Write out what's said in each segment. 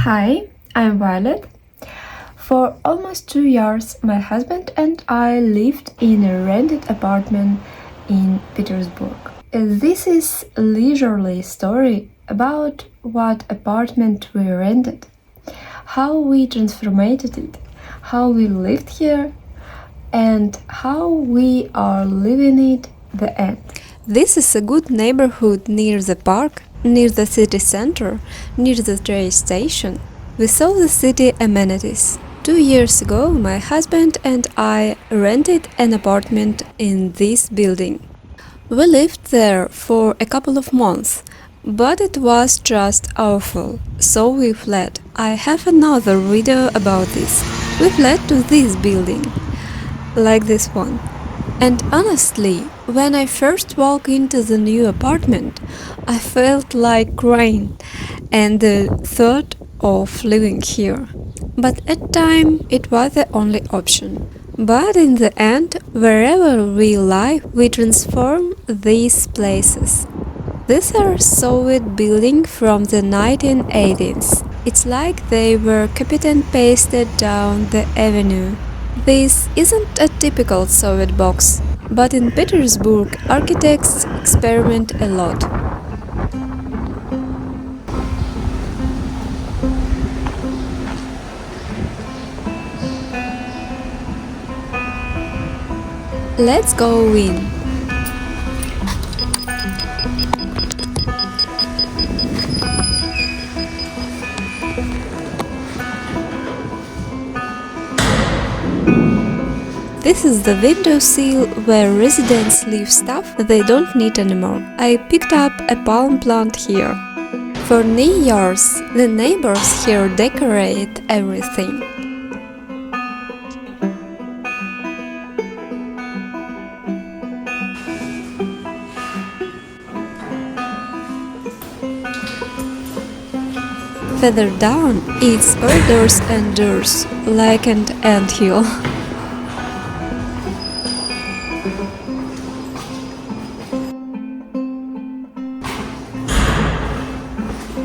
Hi, I'm Violet. For almost 2 years, my husband and I lived in a rented apartment in Petersburg. This is a leisurely story about what apartment we rented, how we transformed it, how we lived here, and how we are living it the end. This is a good neighborhood near the park, near the city center, near the train station. We saw the city amenities. 2 years ago, my husband and I rented an apartment in this building. We lived there for a couple of months, but it was just awful, so we fled. I have another video about this. We fled to this building, like this one. And honestly, when I first walked into the new apartment, I felt like crying and the thought of living here. But at the time, it was the only option. But in the end, wherever we live, we transform these places. These are Soviet buildings from the 1980s. It's like they were copied and pasted down the avenue. This isn't a typical Soviet box, but in Petersburg, architects experiment a lot. Let's go in. This is the windowsill where residents leave stuff they don't need anymore. I picked up a palm plant here. For New Year's, the neighbors here decorate everything. Further down, it's corridors and doors, like an anthill.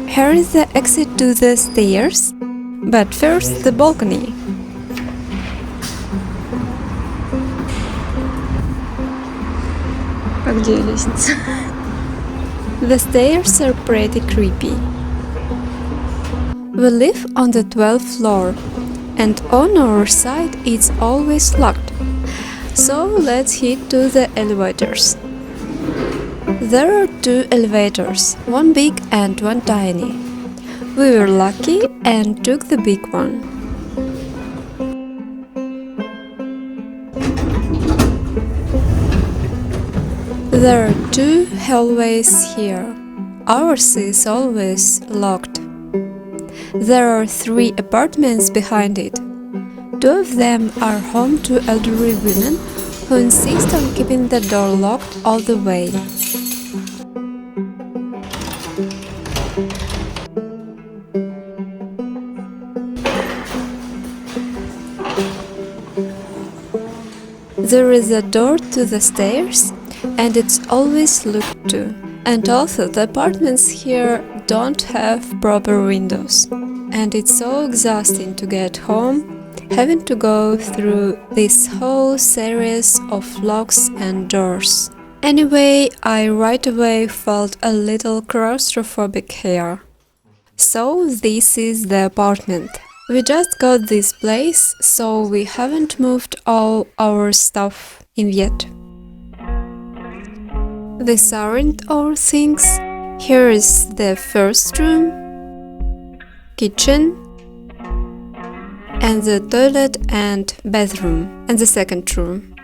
Here is the exit to the stairs, but first the balcony. А где лестница? The stairs are pretty creepy. We live on the 12th floor, and on our side it's always locked. So let's head to the elevators. There are two elevators, one big and one tiny. We were lucky and took the big one. There are two hallways here. Ours is always locked. There are 3 apartments behind it. 2 of them are home to elderly women who insist on keeping the door locked all the way. There is a door to the stairs, and it's always locked too. And also, the apartments here don't have proper windows. And it's so exhausting to get home, having to go through this whole series of locks and doors. Anyway, I right away felt a little claustrophobic here. So this is the apartment. We just got this place, so we haven't moved all our stuff in yet. These aren't our things. Here is the first room, kitchen, and the toilet and bathroom, and the second room.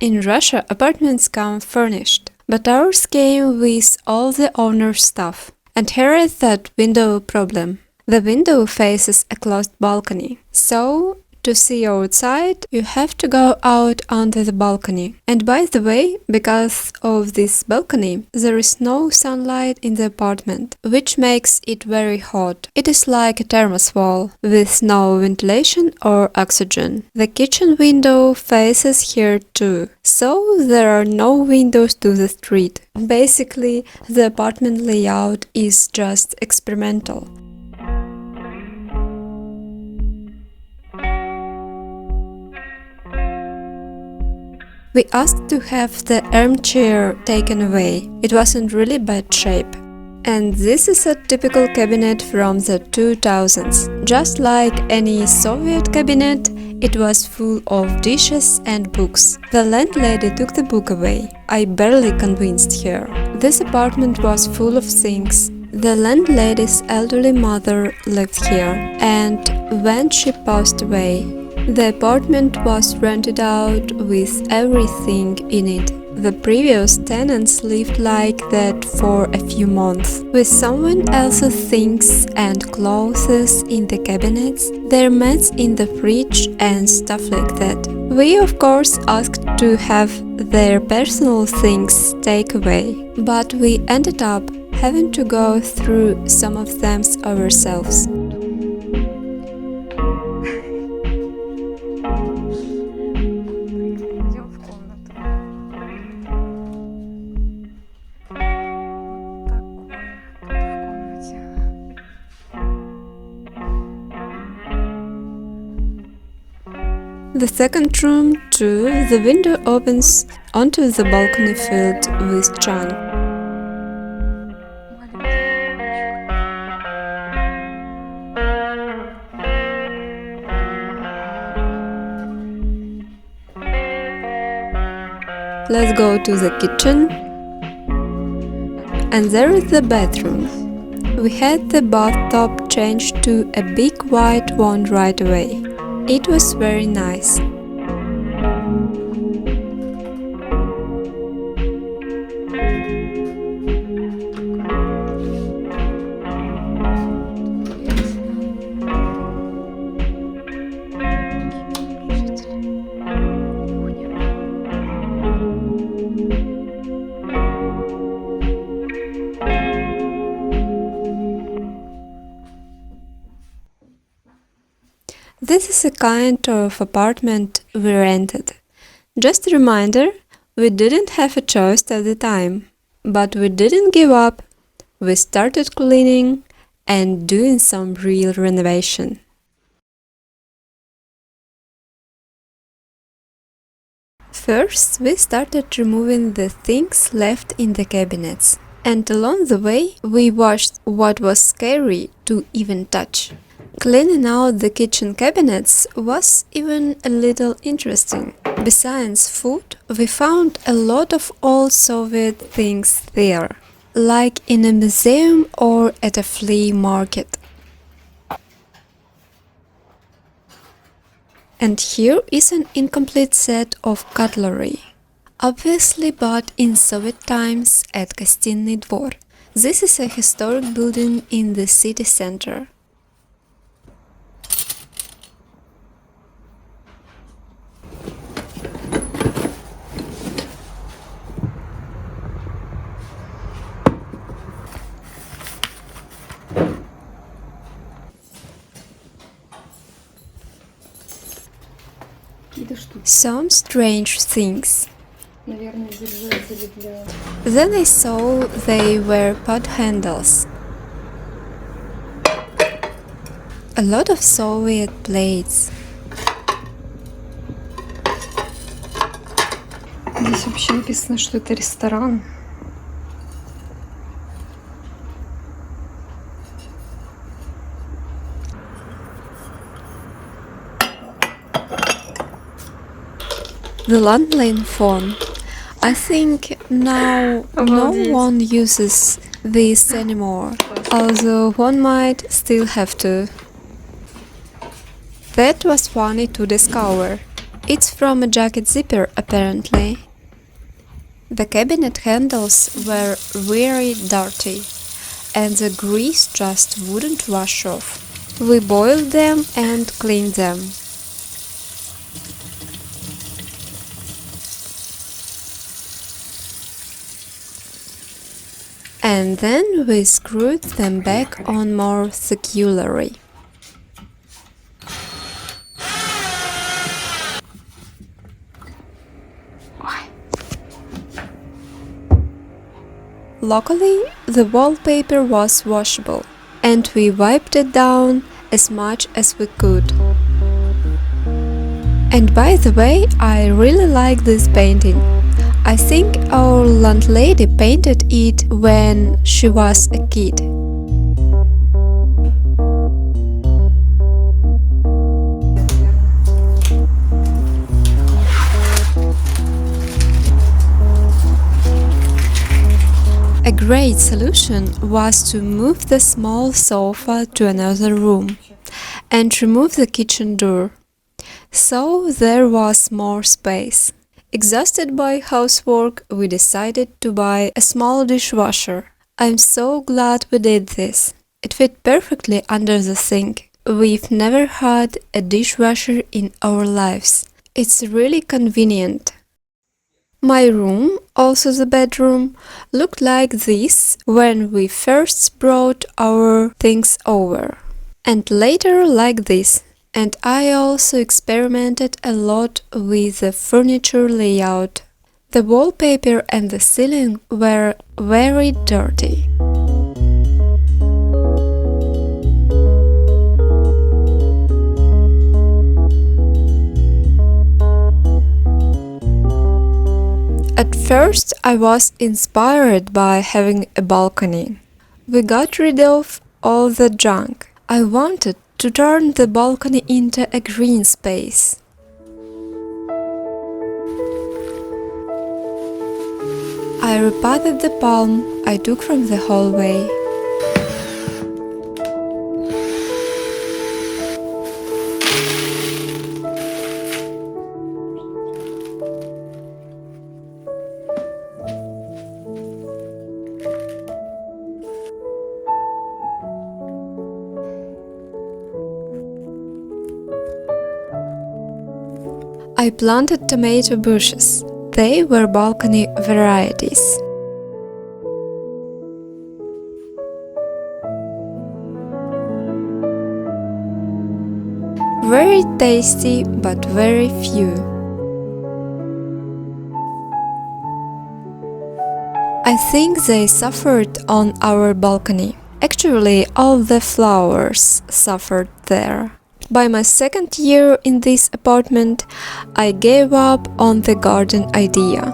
In Russia, apartments come furnished, but ours came with all the owner's stuff. And here is that window problem. The window faces a closed balcony, so To see outside, you have to go out onto the balcony. And by the way, because of this balcony, there is no sunlight in the apartment, which makes it very hot. It is like a thermos wall, with no ventilation or oxygen. The kitchen window faces here too, so there are no windows to the street. Basically, the apartment layout is just experimental. We asked to have the armchair taken away. It was in really bad shape. And this is a typical cabinet from the 2000s. Just like any Soviet cabinet, it was full of dishes and books. The landlady took the book away. I barely convinced her. This apartment was full of things. The landlady's elderly mother lived here, and when she passed away, the apartment was rented out with everything in it. The previous tenants lived like that for a few months, with someone else's things and clothes in the cabinets, their mats in the fridge and stuff like that. We of course asked to have their personal things taken away, but we ended up having to go through some of them ourselves. The second room, too, the window opens onto the balcony filled with chun. Let's go to the kitchen. And there is the bathroom. We had the bathtub changed to a big white one right away. It was very nice. This is a kind of apartment we rented. Just a reminder, we didn't have a choice at the time, but we didn't give up. We started cleaning and doing some real renovation. First, we started removing the things left in the cabinets, and along the way, we watched what was scary to even touch. Cleaning out the kitchen cabinets was even a little interesting. Besides food, we found a lot of old Soviet things there, like in a museum or at a flea market. And here is an incomplete set of cutlery, obviously bought in Soviet times at Gostinny Dvor. This is a historic building in the city center. Some strange things. Then I saw they were pot handles. A lot of Soviet plates. Здесь вообще написано, что это ресторан. The landline phone. I think now no one uses this anymore, although one might still have to. That was funny to discover. It's from a jacket zipper, apparently. The cabinet handles were very dirty, and the grease just wouldn't wash off. We boiled them and cleaned them. and then we screwed them back on more securely. Luckily, the wallpaper was washable, and we wiped it down as much as we could. And by the way, I really like this painting. I think our landlady painted it when she was a kid. A great solution was to move the small sofa to another room and remove the kitchen door. So there was more space. Exhausted by housework, we decided to buy a small dishwasher. I'm so glad we did this. It fit perfectly under the sink. We've never had a dishwasher in our lives. It's really convenient. My room, also the bedroom, looked like this when we first brought our things over, and later like this. And I also experimented a lot with the furniture layout. The wallpaper and the ceiling were very dirty. At first, I was inspired by having a balcony. We got rid of all the junk. I wanted to turn the balcony into a green space. I repotted the palm I took from the hallway. I planted tomato bushes. They were balcony varieties. Very tasty, but very few. I think they suffered on our balcony. Actually, all the flowers suffered there. By my second year in this apartment, I gave up on the garden idea.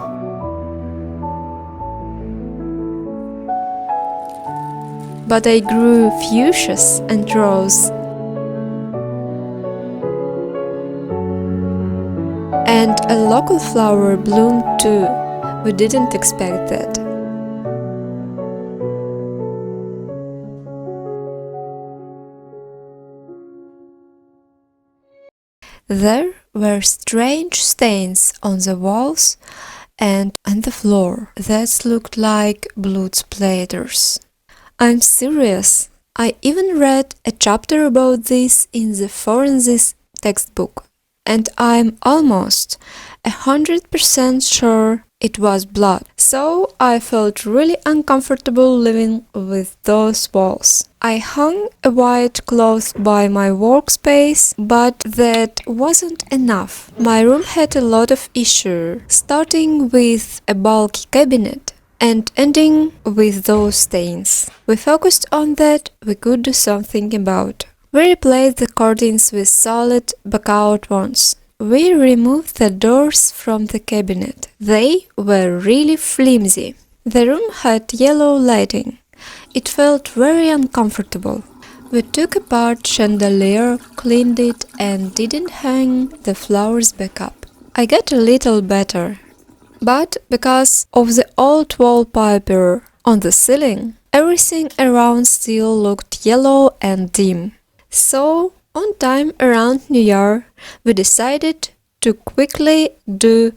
But I grew fuchsias and rose. And a local flower bloomed too. We didn't expect that. There were strange stains on the walls and on the floor that looked like blood splatters. I'm serious. I even read a chapter about this in the forensics textbook, and I'm almost 100% sure it was blood. So I felt really uncomfortable living with those walls. I hung a white cloth by my workspace, but that wasn't enough. My room had a lot of issues, starting with a bulky cabinet and ending with those stains. We focused on that we could do something about. We replaced the curtains with solid blackout ones. We removed the doors from the cabinet. They were really flimsy. The room had yellow lighting. It felt very uncomfortable. We took apart chandelier, cleaned it, and didn't hang the flowers back up. I got a little better. But because of the old wallpaper on the ceiling, everything around still looked yellow and dim. So, on time around New Year, we decided to quickly do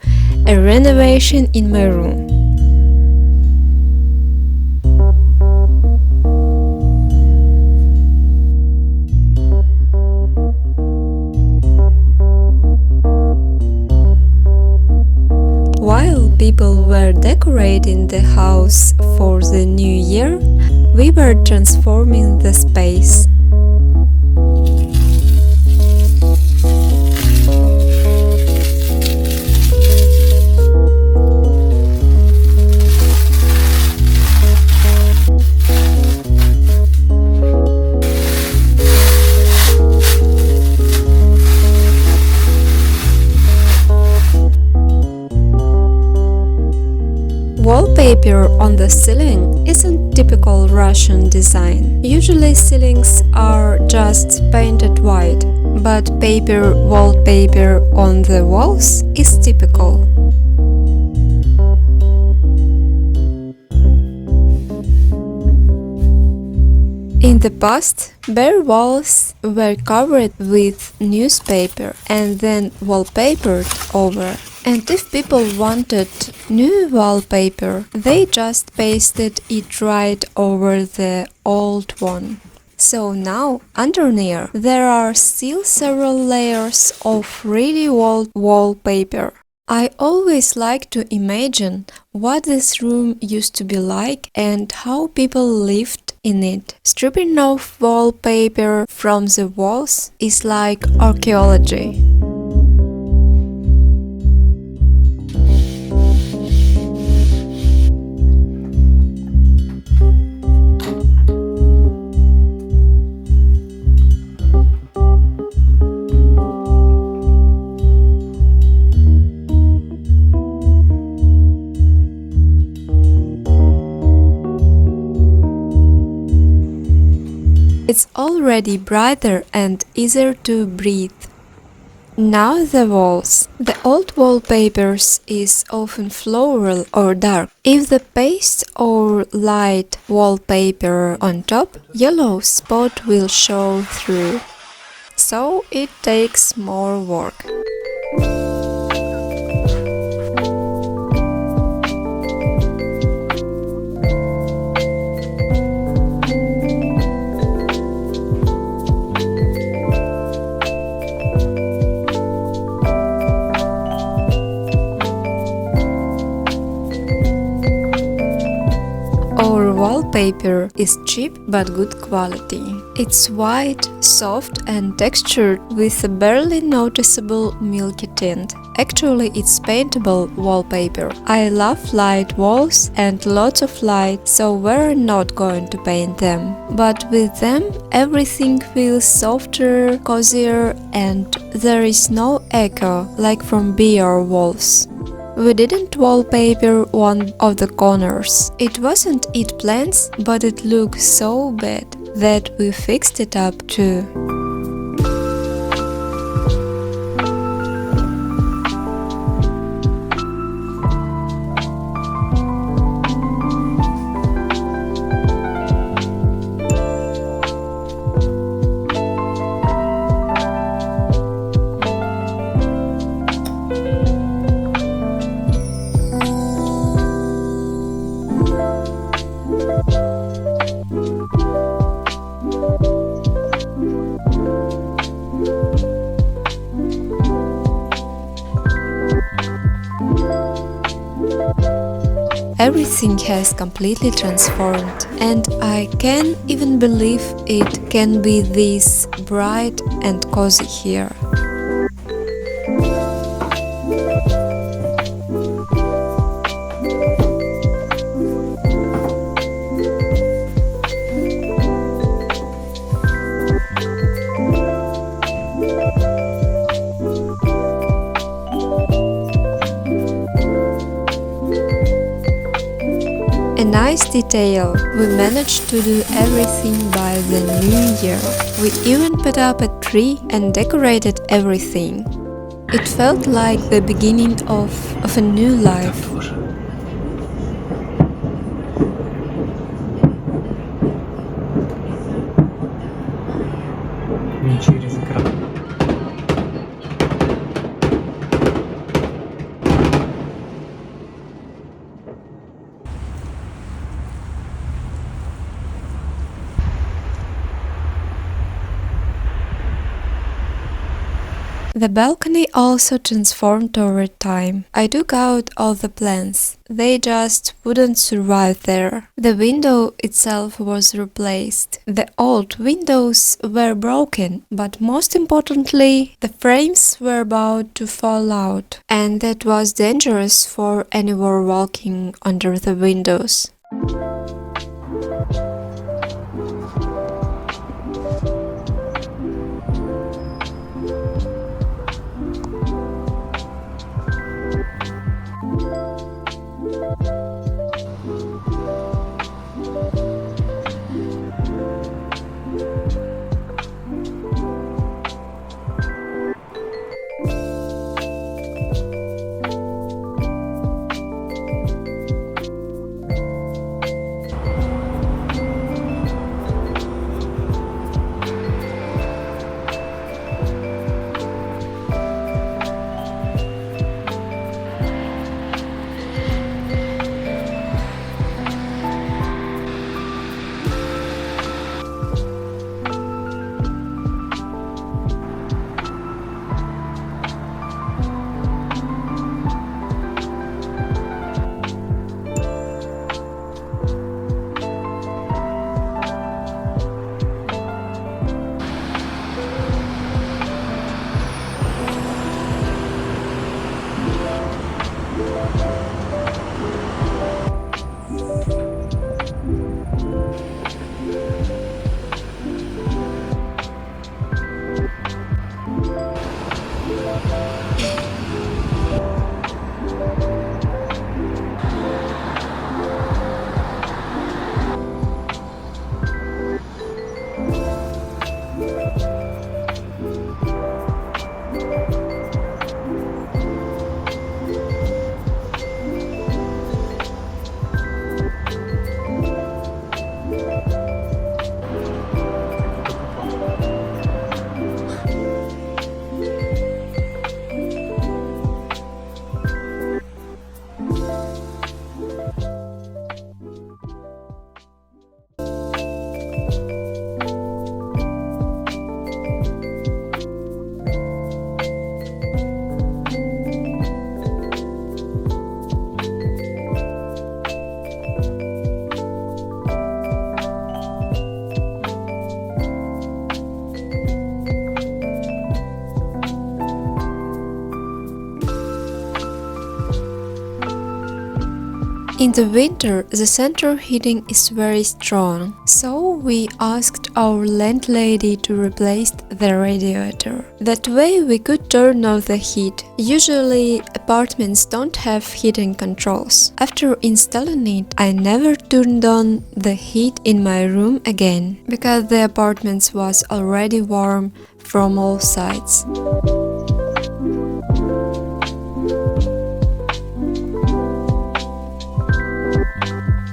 a renovation in my room. While people were decorating decorating the house for the new year, we were transforming the space. Wallpaper on the ceiling isn't typical Russian design. Usually ceilings are just painted white, but paper wallpaper on the walls is typical. In the past, bare walls were covered with newspaper and then wallpapered over. And if people wanted new wallpaper, they just pasted it right over the old one. So now, underneath, there are still several layers of really old wallpaper. I always like to imagine what this room used to be like and how people lived in it. Stripping off wallpaper from the walls is like archaeology. It's already brighter and easier to breathe. Now the walls. The old wallpapers is often floral or dark. If the paste or light wallpaper on top, yellow spot will show through. So it takes more work. Our wallpaper is cheap but good quality. It's white, soft and textured with a barely noticeable milky tint. Actually, it's paintable wallpaper. I love light walls and lots of light, so we're not going to paint them. But with them, everything feels softer, cozier, and there is no echo like from bare walls. We didn't wallpaper one of the corners. It wasn't eat plants, but it looked so bad that we fixed it up too. Everything has completely transformed, and I can't even believe it can be this bright and cozy here. A nice detail, we managed to do everything by the new year. We even put up a tree and decorated everything. It felt like the beginning of a new life. Не через экран. The balcony also transformed over time. I took out all the plants. They just wouldn't survive there. The window itself was replaced. The old windows were broken, but most importantly, the frames were about to fall out, and that was dangerous for anyone walking under the windows. In the winter, the central heating is very strong, so we asked our landlady to replace the radiator. That way we could turn off the heat. Usually, apartments don't have heating controls. After installing it, I never turned on the heat in my room again, because the apartment was already warm from all sides.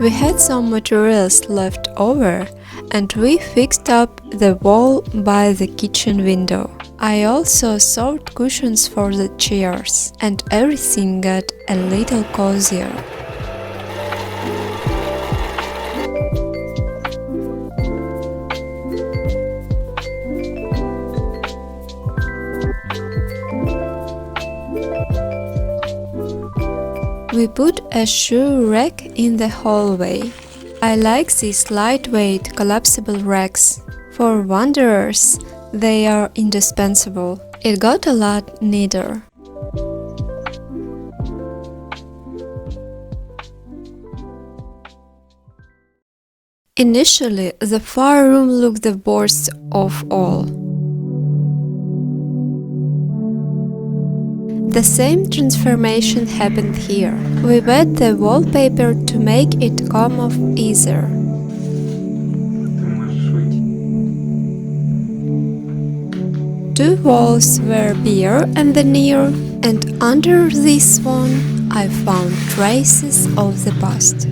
We had some materials left over, and we fixed up the wall by the kitchen window. I also sewed cushions for the chairs, and everything got a little cozier. We put a shoe rack in the hallway. I like these lightweight, collapsible racks. For wanderers, they are indispensable. It got a lot neater. Initially, the far room looked the worst of all. The same transformation happened here. We wet the wallpaper to make it come off easier. Two walls were bare and near, and under this one I found traces of the past.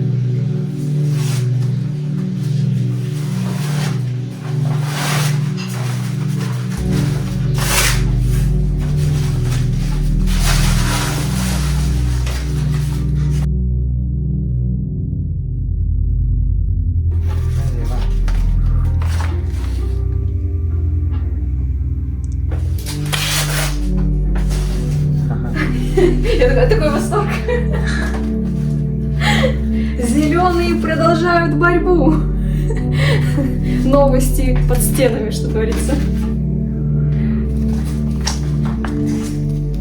новости под стенами, что творится.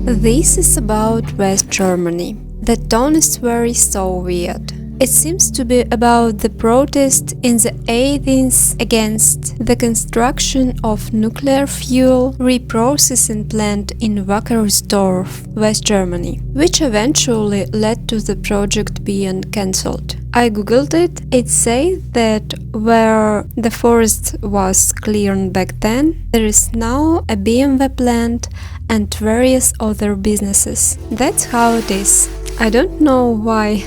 This is about West Germany. The tone is very Soviet. It seems to be about the protest in the 80s against the construction of nuclear fuel reprocessing plant in Wackersdorf, West Germany, which eventually led to the project being cancelled. I googled it. It says that where the forest was cleared back then, there is now a BMW plant and various other businesses. That's how it is. I don't know why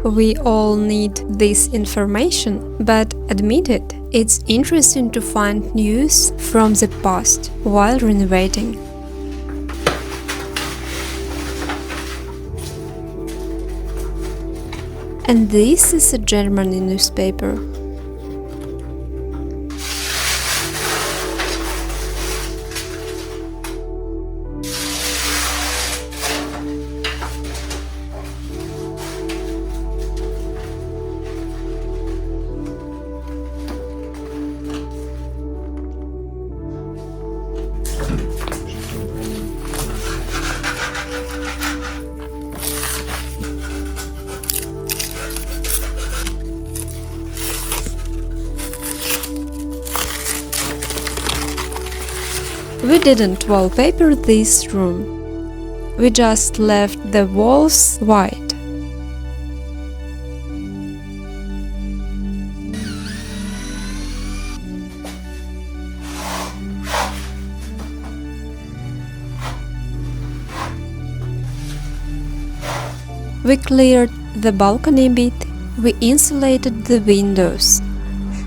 we all need this information, but admit it, it's interesting to find news from the past while renovating. And this is a German newspaper. We didn't wallpaper this room. We just left the walls white. We cleared the balcony bit. We insulated the windows.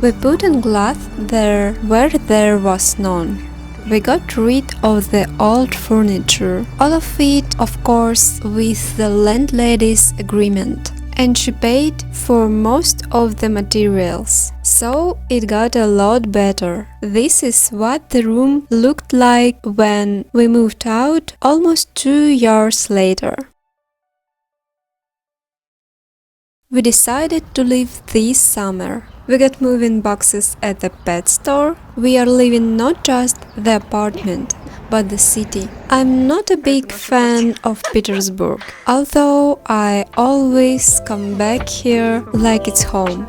We put in glass there where there was none. We got rid of the old furniture, all of it, of course, with the landlady's agreement, and she paid for most of the materials, so it got a lot better. This is what the room looked like when we moved out almost 2 years later. We decided to leave this summer. We got moving boxes at the pet store. We are leaving not just the apartment, but the city. I'm not a big fan of Petersburg, although I always come back here like it's home.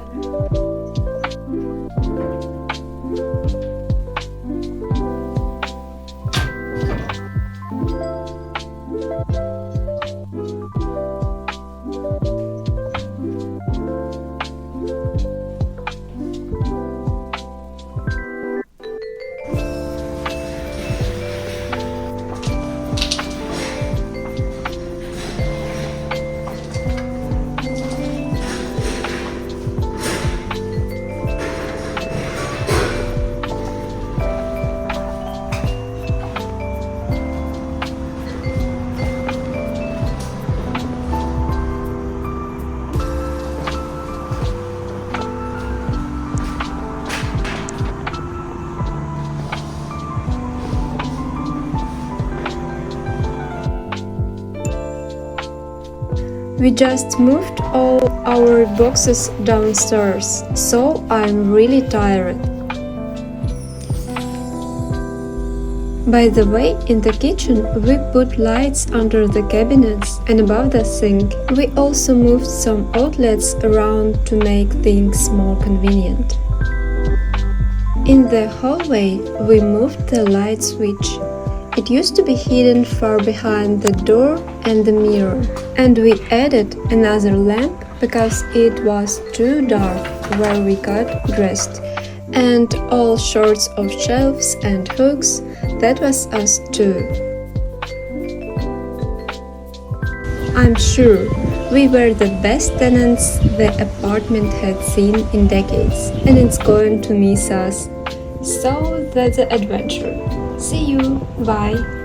We just moved all our boxes downstairs, so I'm really tired. By the way, in the kitchen we put lights under the cabinets and above the sink. We also moved some outlets around to make things more convenient. In the hallway we moved the light switch. It used to be hidden far behind the door and the mirror, and we added another lamp because it was too dark where we got dressed, and all sorts of shelves and hooks. That was us too. I'm sure we were the best tenants the apartment had seen in decades, and it's going to miss us. So that's the adventure. See you. Bye.